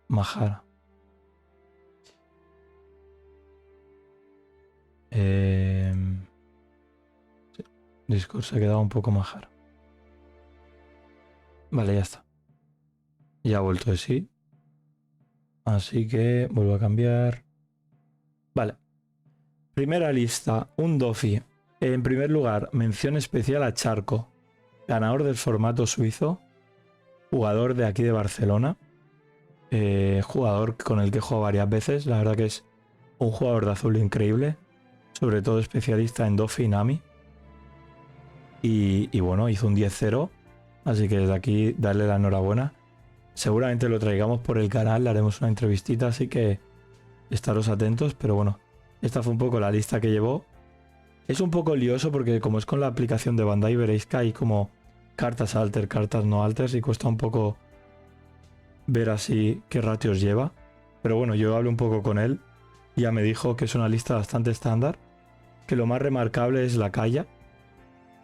majara. Sí, Discord se ha quedado un poco majara. Vale, ya está. Ya ha vuelto de sí. Así que vuelvo a cambiar. Vale. Primera lista, un Doffy. En primer lugar, mención especial a Charco, ganador del formato suizo, jugador de aquí de Barcelona, jugador con el que he jugado varias veces. La verdad que es un jugador de azul increíble, sobre todo especialista en Doffy y Nami. Y bueno, hizo un 10-0, así que desde aquí darle la enhorabuena. Seguramente lo traigamos por el canal, le haremos una entrevistita, así que estaros atentos, pero bueno, esta fue un poco la lista que llevó. Es un poco lioso porque como es con la aplicación de Bandai, veréis que hay como cartas alter, cartas no alters y cuesta un poco ver así qué ratios lleva. Pero bueno, yo hablé un poco con él y ya me dijo que es una lista bastante estándar, que lo más remarcable es la Kaya,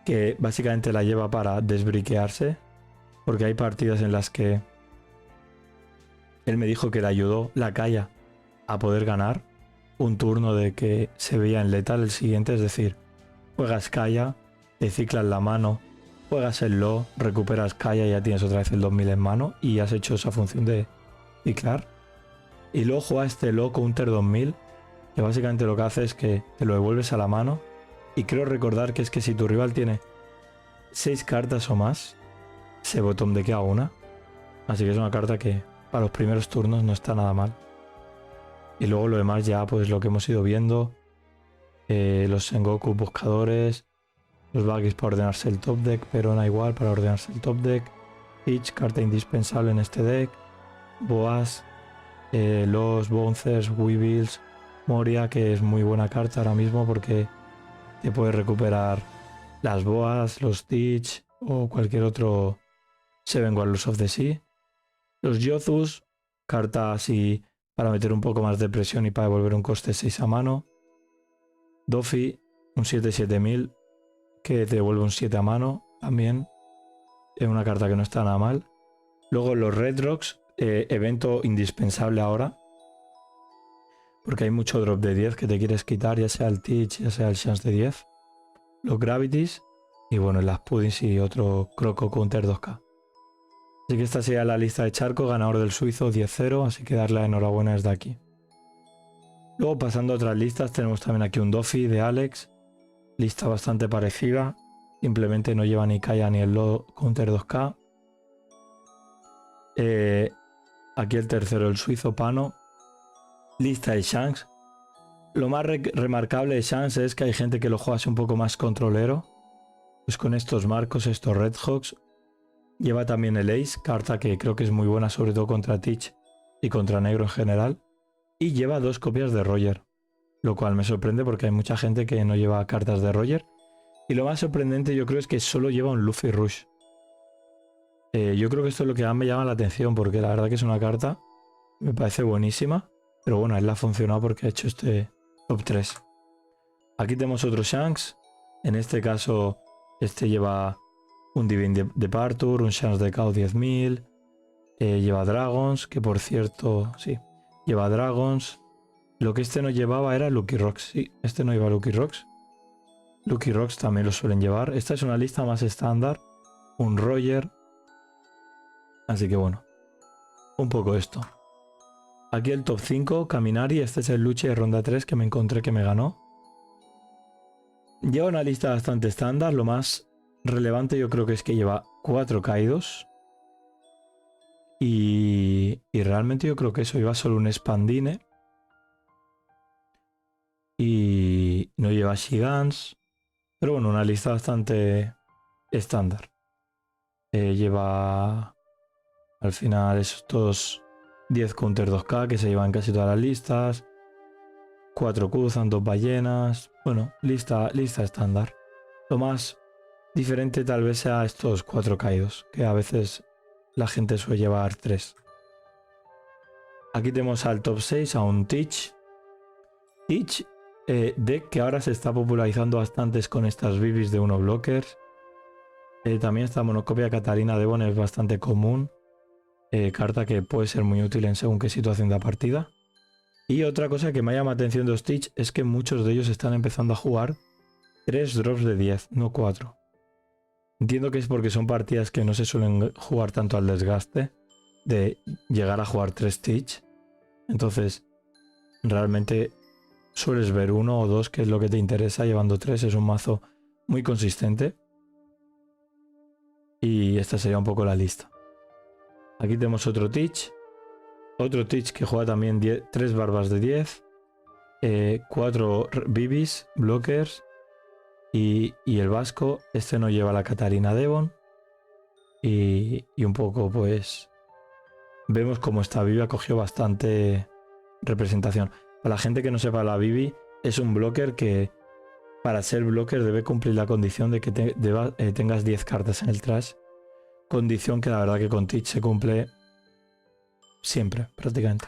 que básicamente la lleva para desbriquearse, porque hay partidas en las que él me dijo que le ayudó la Kaya a poder ganar un turno de que se veía en letal el siguiente, es decir, juegas Kaya, te ciclas la mano, juegas el Lo, recuperas Kaya y ya tienes otra vez el 2000 en mano y has hecho esa función de ciclar. Y luego juega este Lo Counter 2000, que básicamente lo que hace es que te lo devuelves a la mano. Y creo recordar que es que si tu rival tiene 6 cartas o más, se bottom de que a una. Así que es una carta que para los primeros turnos no está nada mal. Y luego lo demás ya pues lo que hemos ido viendo. Los Sengoku buscadores. Los Baggies para ordenarse el top deck. Perona igual para ordenarse el top deck. Peach, carta indispensable en este deck. Boas. Los Bouncers, Weevils. Moria, que es muy buena carta ahora mismo porque te puede recuperar las Boas, los Stitch o cualquier otro Seven Warlords of the Sea. Los Yothus, carta así para meter un poco más de presión y para devolver un coste 6 a mano. Doffy, un 7-7000 que te devuelve un 7 a mano también. Es una carta que no está nada mal. Luego los Red Rocks, evento indispensable ahora. Porque hay mucho drop de 10 que te quieres quitar, ya sea el Teach, ya sea el Chance de 10. Los Gravities y bueno, las Puddings y otro Croco Counter 2K. Así que esta sería la lista de Charco, ganador del suizo 10-0, así que darle la enhorabuena desde aquí. Luego pasando a otras listas, tenemos también aquí un Doffy de Alex, lista bastante parecida, simplemente no lleva ni Kaya ni el Lo Counter 2K. Aquí el tercero, el suizo Pano, lista de Shanks. Lo más remarcable de Shanks es que hay gente que lo juega así un poco más controlero, pues con estos marcos, estos Red Hawks. Lleva también el Ace, carta que creo que es muy buena sobre todo contra Teach y contra Negro en general. Y lleva 2 copias de Roger, lo cual me sorprende porque hay mucha gente que no lleva cartas de Roger. Y lo más sorprendente yo creo es que solo lleva un Luffy Rush. Yo creo que esto es lo que más me llama la atención porque la verdad que es una carta, me parece buenísima. Pero bueno, él la ha funcionado porque ha hecho este top 3. Aquí tenemos otro Shanks. En este caso, este lleva un Divine Departure, un Chance de KO 10.000. Lleva Dragons, que por cierto, sí, lleva Dragons. Lo que este no llevaba era Lucky Rocks. Sí, este no lleva Lucky Rocks. Lucky Rocks también lo suelen llevar. Esta es una lista más estándar. Un Roger. Así que bueno, un poco esto. Aquí el top 5, Kaminari. Este es el Luche de ronda 3 que me encontré que me ganó. Lleva una lista bastante estándar. Lo más relevante yo creo que es que lleva 4 Kaidos. Y realmente yo creo que eso lleva solo un Spandine. Y no lleva Shigans. Pero bueno, una lista bastante estándar. Lleva al final estos 10 Counter 2K que se llevan casi todas las listas. 4 Kuzan, 2 ballenas. Bueno, lista estándar. Lo más diferente tal vez sea estos 4 Kaidos, que a veces la gente suele llevar 3. Aquí tenemos al top 6 a un Teach. Teach, deck que ahora se está popularizando bastante con estas Bibis de 1 blockers. También esta monocopia Katarina Devon es bastante común. Carta que puede ser muy útil en según qué situación de la partida. Y otra cosa que me llama la atención de los Teach es que muchos de ellos están empezando a jugar 3 drops de 10, no 4. Entiendo que es porque son partidas que no se suelen jugar tanto al desgaste de llegar a jugar 3 Teach. Entonces, realmente sueles ver 1 o 2, que es lo que te interesa. Llevando 3 es un mazo muy consistente. Y esta sería un poco la lista. Aquí tenemos otro Teach. Otro Teach que juega también 3 barbas de 10. 4 Bibis, blockers. Y el vasco, este no lleva la Katarina Devon. Y un poco pues vemos como esta Bibi ha cogido bastante representación. Para la gente que no sepa, la Bibi es un blocker que para ser blocker debe cumplir la condición de que tengas 10 cartas en el trash. Condición que la verdad que con Teach se cumple siempre, prácticamente.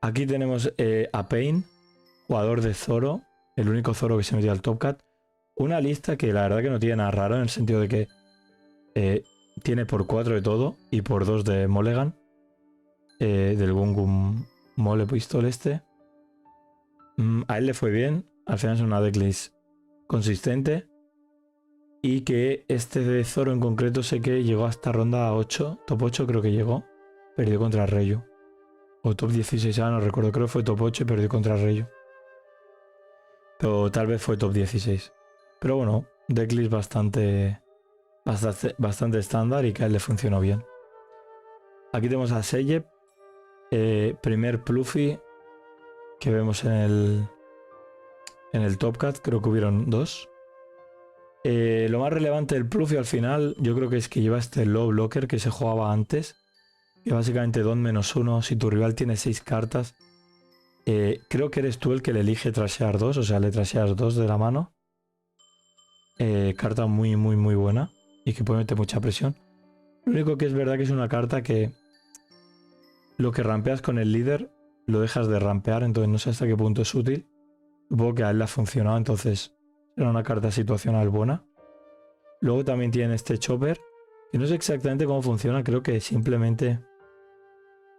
Aquí tenemos a Pain, jugador de Zoro, el único Zoro que se metió al Top Cat. Una lista que la verdad que no tiene nada raro, en el sentido de que tiene por 4 de todo y por 2 de Mulligan. Del Gungum Mole Pistol este. A él le fue bien. Al final es una decklist consistente. Y que este de Zoro en concreto sé que llegó hasta ronda 8. Top 8 creo que llegó. Perdió contra Reyu. O top 16, no recuerdo. Creo que fue top 8 y perdió contra Reyu. Pero tal vez fue top 16. Pero bueno, decklist bastante estándar y que a él le funcionó bien. Aquí tenemos a Seyep. Primer Pluffy que vemos en el Top Cat. Creo que hubieron 2. Lo más relevante del Pluffy al final yo creo que es que lleva este low blocker que se jugaba antes, que básicamente 2-1 si tu rival tiene 6 cartas. Creo que eres tú el que le elige trashear 2, o sea, le trasheas 2 de la mano. Carta muy buena y que puede meter mucha presión. Lo único que es verdad que es una carta que lo que rampeas con el líder lo dejas de rampear, entonces no sé hasta qué punto es útil. Supongo que a él le ha funcionado, entonces era una carta situacional buena. Luego también tiene este Chopper, que no sé exactamente cómo funciona, creo que simplemente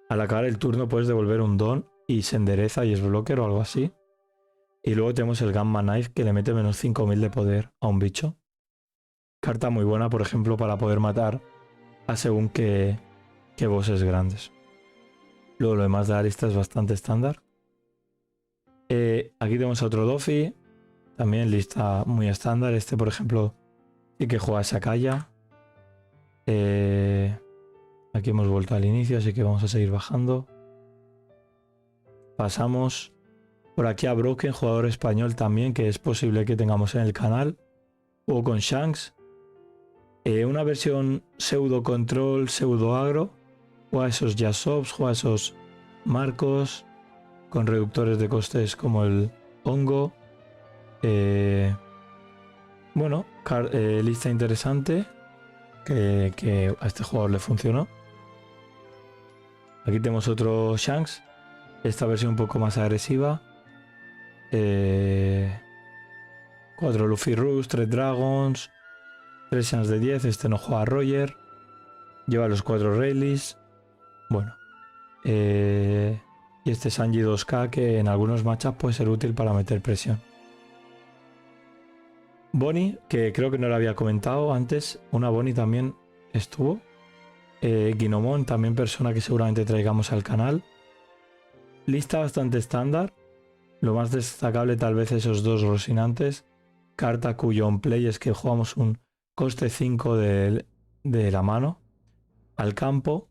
al acabar el turno puedes devolver un don y se endereza y es blocker o algo así. Y luego tenemos el Gamma Knife que le mete menos 5000 de poder a un bicho. Carta muy buena, por ejemplo, para poder matar a según qué bosses grandes. Luego lo demás de la lista es bastante estándar. Aquí tenemos a otro Doffy. También lista muy estándar. Este, por ejemplo, sí que juega Sakaya. Aquí hemos vuelto al inicio, así que vamos a seguir bajando. Pasamos por aquí a Broken, jugador español también, que es posible que tengamos en el canal. Juego con Shanks. Una versión pseudo control, pseudo agro. Juega esos Yasofs, juega esos Marcos con reductores de costes como el hongo. Bueno, lista interesante que a este jugador le funcionó. Aquí tenemos otro Shanks, esta versión un poco más agresiva. 4 Luffy Roos, 3 Dragons, 3 Shanks de 10. Este no juega a Roger, lleva los 4 Rayleigh. Bueno, y este Sanji 2K que en algunos matchups puede ser útil para meter presión. Bonnie, que creo que no lo había comentado antes, una Bonnie también estuvo. Ginomon, también persona que seguramente traigamos al canal. Lista bastante estándar. Lo más destacable tal vez esos dos Rocinantes. Carta cuyo on play es que jugamos un coste 5 de la mano al campo.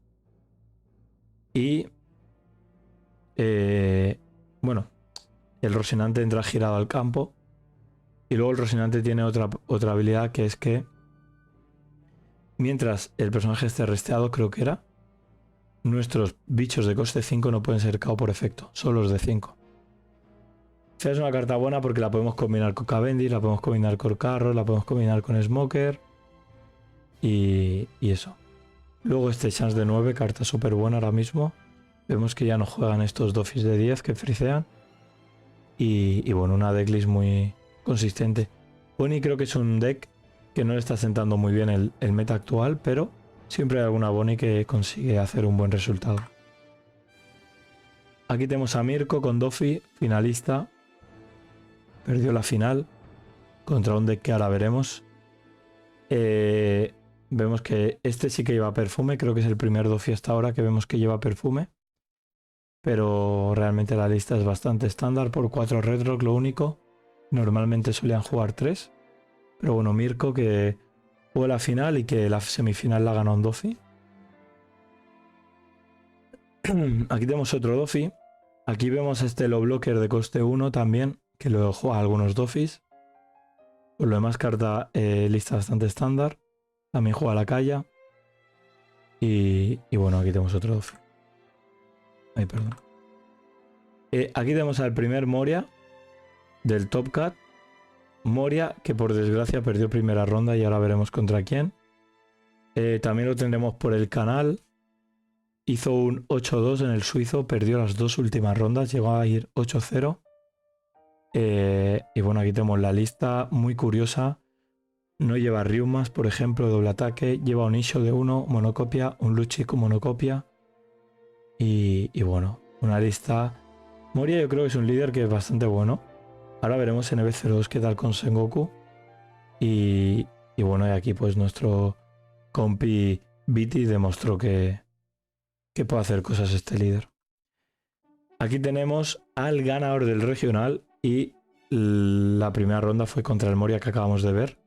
Y bueno, el Rocinante entra girado al campo. Y luego el Rocinante tiene otra habilidad, que es que mientras el personaje esté resteado, creo que era, nuestros bichos de coste 5 no pueden ser KO por efecto, solo los de 5. O sea, es una carta buena porque la podemos combinar con Cavendish, la podemos combinar con Carro, la podemos combinar con Smoker y eso. Luego este Chance de 9, carta súper buena ahora mismo. Vemos que ya no juegan estos Dofis de 10 que frisean. Y bueno, una decklist muy consistente. Bonnie creo que es un deck que no le está sentando muy bien el meta actual, pero siempre hay alguna Bonnie que consigue hacer un buen resultado. Aquí tenemos a Mirko con Dofi, finalista. Perdió la final contra un deck que ahora veremos. Vemos que este sí que lleva perfume, creo que es el primer Dofi hasta ahora que vemos que lleva perfume. Pero realmente la lista es bastante estándar por 4 Red Rock, lo único. Normalmente solían jugar 3. Pero bueno, Mirko que jugó la final y que la semifinal la ganó un Dofi. Aquí tenemos otro Dofi. Aquí vemos este Low Blocker de coste 1 también, que lo juega algunos Dofis. Por lo demás, carta lista bastante estándar. También juega la Calla. Y bueno, aquí tenemos otro Dofi. Ay, perdón. Aquí tenemos al primer Moria del Top Cat. Moria, que por desgracia perdió primera ronda y ahora veremos contra quién. También lo tendremos por el canal. Hizo un 8-2 en el suizo, perdió las dos últimas rondas, llegó a ir 8-0. Y bueno, aquí tenemos la lista muy curiosa. No lleva Ryumas, por ejemplo, doble ataque. Lleva un Isho de 1, monocopia, un Luchi con monocopia. Y bueno, una lista... Moria yo creo que es un líder que es bastante bueno. Ahora veremos en EV02 qué tal con Sengoku. Y bueno, y aquí pues nuestro compi Viti demostró que puede hacer cosas este líder. Aquí tenemos al ganador del regional y la primera ronda fue contra el Moria que acabamos de ver.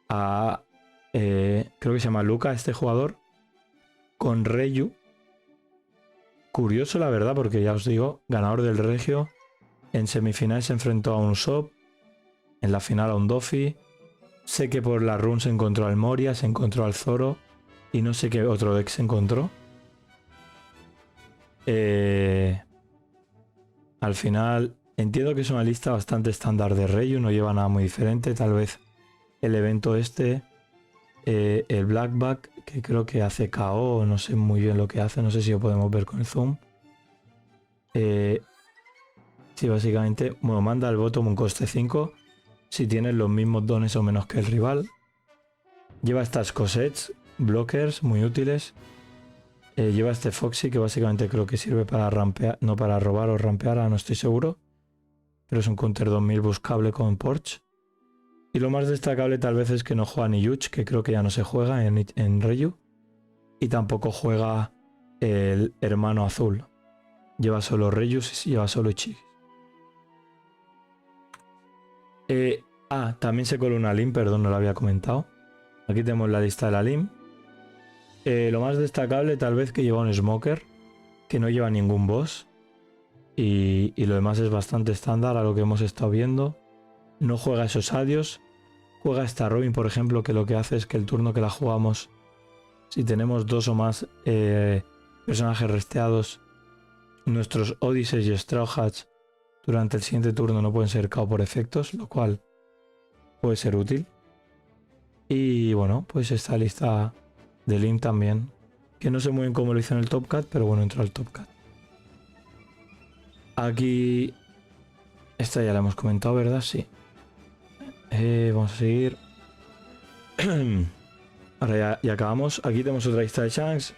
Creo que se llama Luca este jugador, con Reyu. Curioso la verdad, porque ya os digo, ganador del regio. En semifinal se enfrentó a un Usopp, en la final a un Dofi. Sé que por la run se encontró al Moria, se encontró al Zoro y no sé qué otro deck se encontró. Al final entiendo que es una lista bastante estándar de Reyu, no lleva nada muy diferente. Tal vez el evento este, el Blackback, que creo que hace KO, no sé muy bien lo que hace, no sé si lo podemos ver con el zoom. Sí, básicamente, bueno, manda al bottom un coste 5 si tienes los mismos dones o menos que el rival. Lleva estas cosets, blockers muy útiles. Lleva este Foxy que básicamente creo que sirve para rampear, no para robar o rampear, no estoy seguro. Pero es un counter 2000 buscable con Porch. Y lo más destacable tal vez es que no juega ni Yuch, que creo que ya no se juega en Reyu. Y tampoco juega el hermano azul. Lleva solo Reyus y lleva solo Ichigis. También se coló una Lim, perdón, no lo había comentado. Aquí tenemos la lista de la Lim. Lo más destacable tal vez que lleva un Smoker, que no lleva ningún boss. Y lo demás es bastante estándar a lo que hemos estado viendo. No juega esos adios. Juega esta Robin, por ejemplo, que lo que hace es que el turno que la jugamos, si tenemos dos o más personajes resteados, nuestros Odysseus y Straw Hats durante el siguiente turno no pueden ser KO por efectos, lo cual puede ser útil. Y bueno, pues esta lista de Lim también, que no sé muy bien cómo lo hizo en el Top Cat, pero bueno, entró al Top Cat. Aquí, esta ya la hemos comentado, ¿verdad? Sí. Vamos a seguir. Ahora ya acabamos. Aquí tenemos otra lista de Shanks.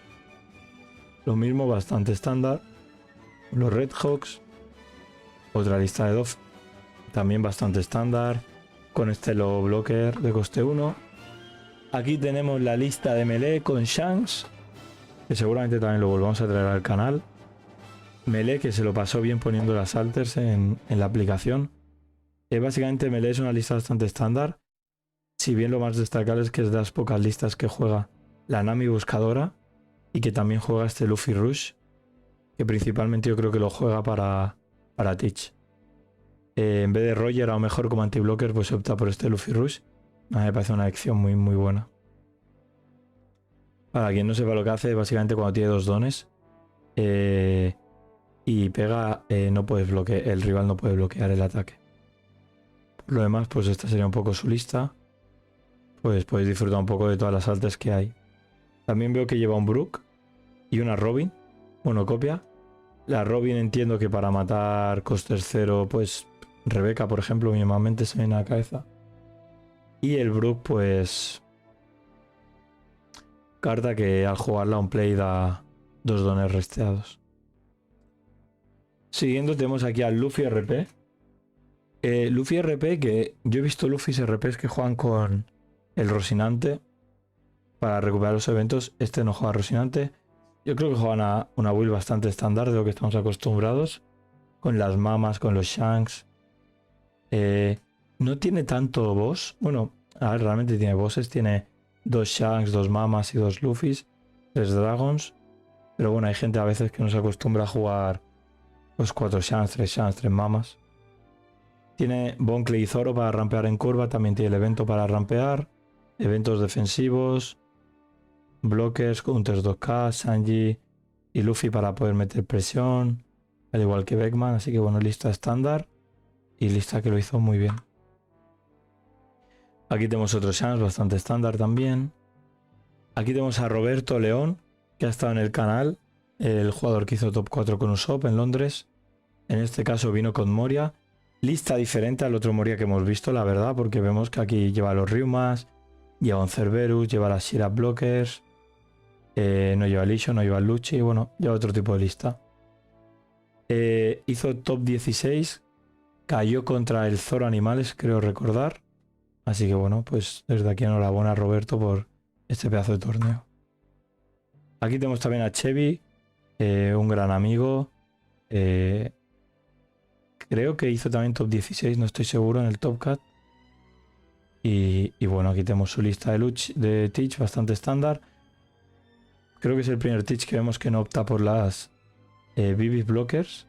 Lo mismo, bastante estándar. Los Red Hawks. Otra lista de Dove. También bastante estándar. Con este Low Blocker de coste 1. Aquí tenemos la lista de melee con Shanks. Que seguramente también lo volvamos a traer al canal. Melee, que se lo pasó bien poniendo las alters en la aplicación. Básicamente Melee es una lista bastante estándar. Si bien lo más destacable es que es de las pocas listas que juega la Nami Buscadora y que también juega este Luffy Rush, que principalmente yo creo que lo juega para Teach. En vez de Roger, a lo mejor como anti-blocker, pues opta por este Luffy Rush. A mí me parece una elección muy muy buena. Para quien no sepa lo que hace, básicamente cuando tiene dos dones y pega, no puedes bloquear, el rival no puede bloquear el ataque. Por lo demás, pues esta sería un poco su lista. Pues podéis disfrutar un poco de todas las altas que hay. También veo que lleva un Brook y una Robin, monocopia. La Robin entiendo que para matar coste 0, pues Rebeca, por ejemplo, mínimamente se viene a la cabeza. Y el Brook, pues carta que al jugarla un play da 2 dones resteados. Siguiendo tenemos aquí al Luffy RP. Luffy RP, que yo he visto Luffy RPs que juegan con el Rocinante para recuperar los eventos. Este no juega Rocinante. Yo creo que juegan una build bastante estándar de lo que estamos acostumbrados. Con las mamas, con los shanks. No tiene tanto boss. Bueno, a ver, realmente tiene bosses. Tiene 2 shanks, 2 mamas y 2 luffys. 3 dragons. Pero bueno, hay gente a veces que no se acostumbra a jugar los 4 shanks, 3 mamas. Tiene Bonclay y Zoro para rampear en curva. También tiene el evento para rampear. Eventos defensivos. Blockers, counters 2K, Sanji y Luffy para poder meter presión. Al igual que Beckman. Así que bueno, lista estándar. Y lista que lo hizo muy bien. Aquí tenemos otros Shanks bastante estándar también. Aquí tenemos a Roberto León, que ha estado en el canal. El jugador que hizo top 4 con Usopp en Londres. En este caso vino con Moria. Lista diferente al otro Moria que hemos visto, la verdad, porque vemos que aquí lleva los Ryumas, lleva un Cerberus, lleva las Shira Blockers, no lleva el Isho, no lleva el Lucci, bueno, lleva otro tipo de lista. Hizo top 16, cayó contra el Zoro Animales, creo recordar. Así que bueno, pues desde aquí enhorabuena a Roberto por este pedazo de torneo. Aquí tenemos también a Chevy, un gran amigo. Creo que hizo también top 16, no estoy seguro, en el Top Cat. Y bueno, aquí tenemos su lista de Teach bastante estándar. Creo que es el primer Teach que vemos que no opta por las BB Blockers.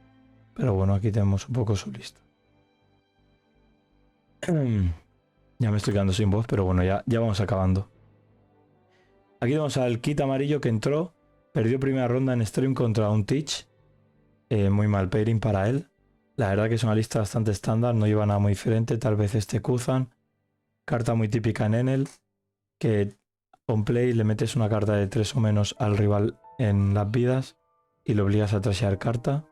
Pero bueno, aquí tenemos un poco su lista. Ya me estoy quedando sin voz, pero bueno, ya vamos acabando. Aquí tenemos al Kit amarillo que entró. Perdió primera ronda en stream contra un Teach. Muy mal pairing para él. La verdad que es una lista bastante estándar, no lleva nada muy diferente. Tal vez este Kuzan. Carta muy típica en Enel. Que on play le metes una carta de 3 o menos al rival en las vidas. Y lo obligas a trashear carta.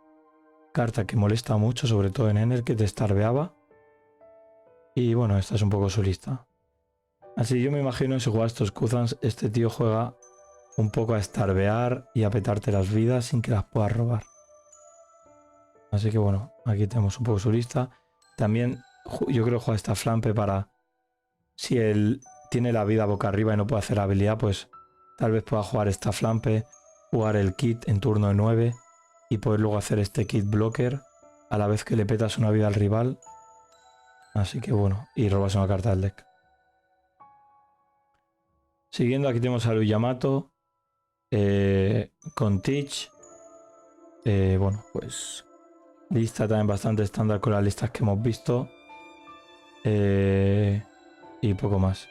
Carta que molesta mucho, sobre todo en Enel, que te starveaba. Y bueno, esta es un poco su lista. Así yo me imagino si juegas estos Kuzans, este tío juega un poco a starvear y a petarte las vidas sin que las puedas robar. Así que bueno, aquí tenemos un poco su lista. También yo creo que juega esta flampe para... Si él tiene la vida boca arriba y no puede hacer habilidad, pues tal vez pueda jugar esta flampe, jugar el kit en turno de 9 y poder luego hacer este kit blocker a la vez que le petas una vida al rival. Así que bueno, y robas una carta del deck. Siguiendo, aquí tenemos a Lu Yamato con Teach. Bueno, pues lista también bastante estándar con las listas que hemos visto. Y poco más.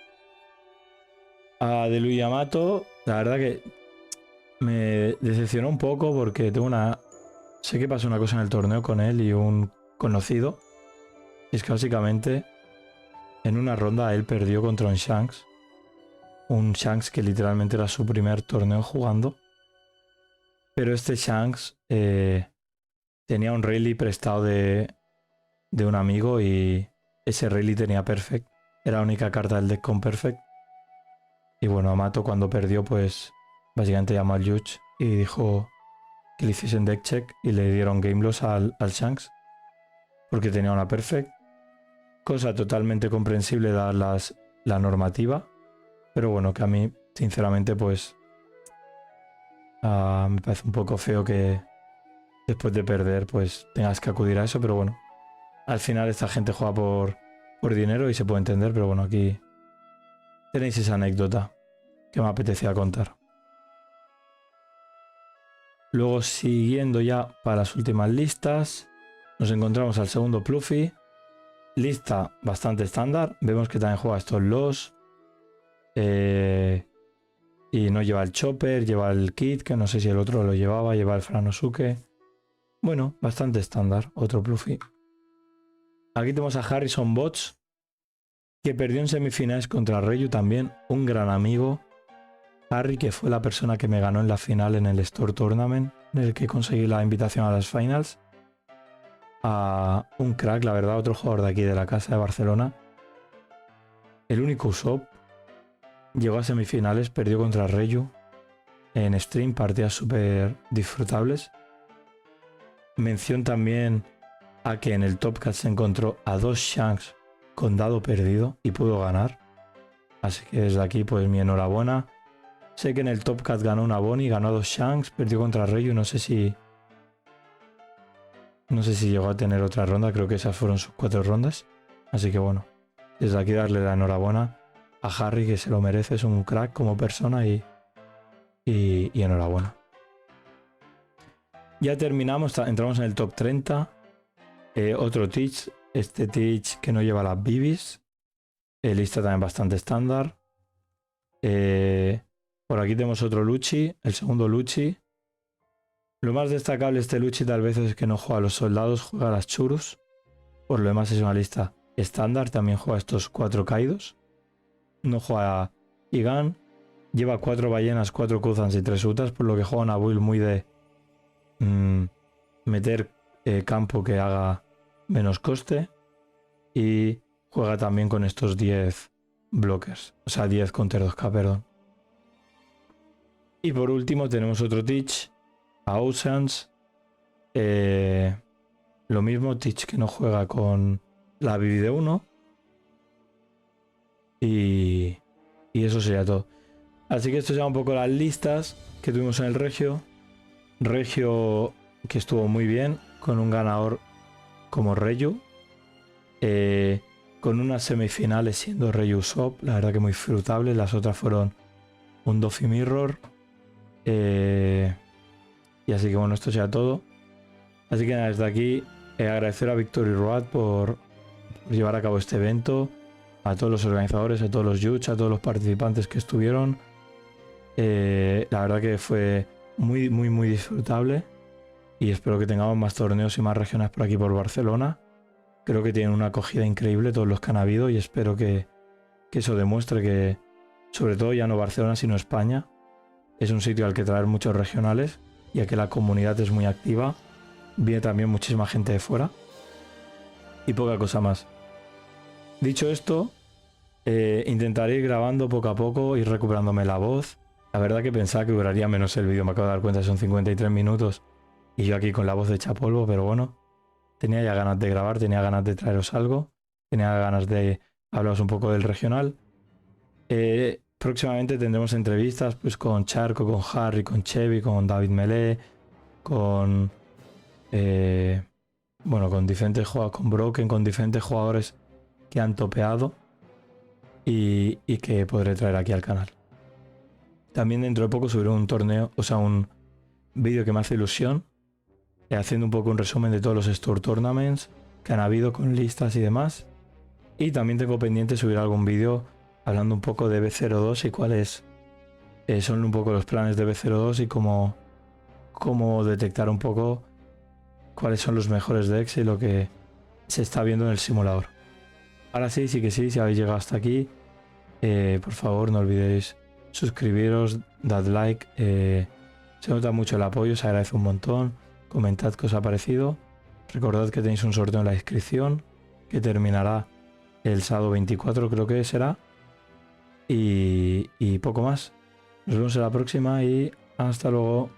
De Lu Yamato, la verdad que me decepcionó un poco porque tengo una... Sé que pasó una cosa en el torneo con él y un conocido. Y es que básicamente en una ronda él perdió contra un Shanks. Un Shanks que literalmente era su primer torneo jugando. Pero este Shanks tenía un rally prestado de un amigo y ese rally tenía Perfect. Era la única carta del deck con Perfect. Y bueno, Amato cuando perdió pues básicamente llamó al Judge y dijo que le hiciesen deck check y le dieron game loss al Shanks. Porque tenía una Perfect. Cosa totalmente comprensible dada la normativa. Pero bueno, que a mí, sinceramente, pues... me parece un poco feo que después de perder pues tengas que acudir a eso, pero bueno, al final esta gente juega por dinero y se puede entender, pero bueno, aquí tenéis esa anécdota que me apetecía contar. Luego, siguiendo ya para las últimas listas, nos encontramos al segundo Pluffy. Lista bastante estándar. Vemos que también juega estos los. Y no lleva el Chopper, lleva el Kid, que no sé si el otro lo llevaba, lleva el Franosuke. Bueno, bastante estándar, otro Pluffy. Aquí tenemos a Harrison Bots, que perdió en semifinales contra Reyu también, un gran amigo. Harry, que fue la persona que me ganó en la final en el Store Tournament, en el que conseguí la invitación a las finals. A un crack, la verdad, otro jugador de aquí de la casa de Barcelona. El único Usopp. Llegó a semifinales, perdió contra Reyu. En stream, partidas súper disfrutables. Mención también a que en el Top Cat se encontró a 2 Shanks con dado perdido y pudo ganar. Así que desde aquí, pues mi enhorabuena. Sé que en el Top Cat ganó una Bonnie, ganó a 2 Shanks, perdió contra Reyu. No sé si llegó a tener otra ronda, creo que esas fueron sus 4 rondas. Así que bueno, desde aquí darle la enhorabuena a Harry, que se lo merece, es un crack como persona y enhorabuena. Ya terminamos, entramos en el top 30. Otro Teach, este Teach que no lleva las bibis. Lista también bastante estándar. Por aquí tenemos otro Lucci, el segundo Lucci. Lo más destacable de este Lucci tal vez es que no juega a los soldados, juega a las Churus. Por lo demás es una lista estándar, también juega a estos 4 Kaidos. No juega a Igan. Lleva 4 ballenas, 4 Kuzans y 3 Utas, por lo que juega una build muy de meter campo que haga menos coste. Y juega también con estos 10 blockers, o sea 10 counter 2K, perdón. Y por último tenemos otro Teach, a Oceans. Lo mismo, Teach que no juega con la Bibi de 1. Y eso sería todo. Así que esto sería un poco las listas que tuvimos en el Regio. Regio que estuvo muy bien, con un ganador como Reyu. Con unas semifinales siendo Reyu Usopp, la verdad que muy disfrutable. Las otras fueron un Doffy Mirror. Y así que bueno, esto sería todo. Así que nada, desde aquí agradecer a Victory Road por llevar a cabo este evento. A todos los organizadores, a todos los judges, a todos los participantes que estuvieron. La verdad que fue muy disfrutable. Y espero que tengamos más torneos y más regiones por aquí por Barcelona. Creo que tienen una acogida increíble todos los que han habido y espero que eso demuestre que, sobre todo ya no Barcelona sino España, es un sitio al que traer muchos regionales, ya que la comunidad es muy activa. Viene también muchísima gente de fuera. Y poca cosa más. Dicho esto, intentaré ir grabando poco a poco, ir recuperándome la voz. La verdad que pensaba que duraría menos el vídeo, me acabo de dar cuenta, son 53 minutos. Y yo aquí con la voz hecha polvo, pero bueno. Tenía ya ganas de grabar, tenía ganas de traeros algo. Tenía ganas de hablaros un poco del regional. Próximamente tendremos entrevistas pues con Charco, con Harry, con Chevy, con David Melé, con... bueno, con diferentes jugadores, con Broken, con diferentes jugadores que han topeado y que podré traer aquí al canal. También dentro de poco subiré un torneo, o sea, un vídeo que me hace ilusión, haciendo un poco un resumen de todos los Store Tournaments que han habido con listas y demás. Y también tengo pendiente subir algún vídeo hablando un poco de B02 y cuáles son un poco los planes de B02 y cómo detectar un poco cuáles son los mejores decks y lo que se está viendo en el simulador. Ahora sí, si habéis llegado hasta aquí, por favor no olvidéis suscribiros, dad like, se nota mucho el apoyo, se agradece un montón. Comentad qué os ha parecido. Recordad que tenéis un sorteo en la descripción que terminará el sábado 24, creo que será. Y poco más. Nos vemos en la próxima y hasta luego.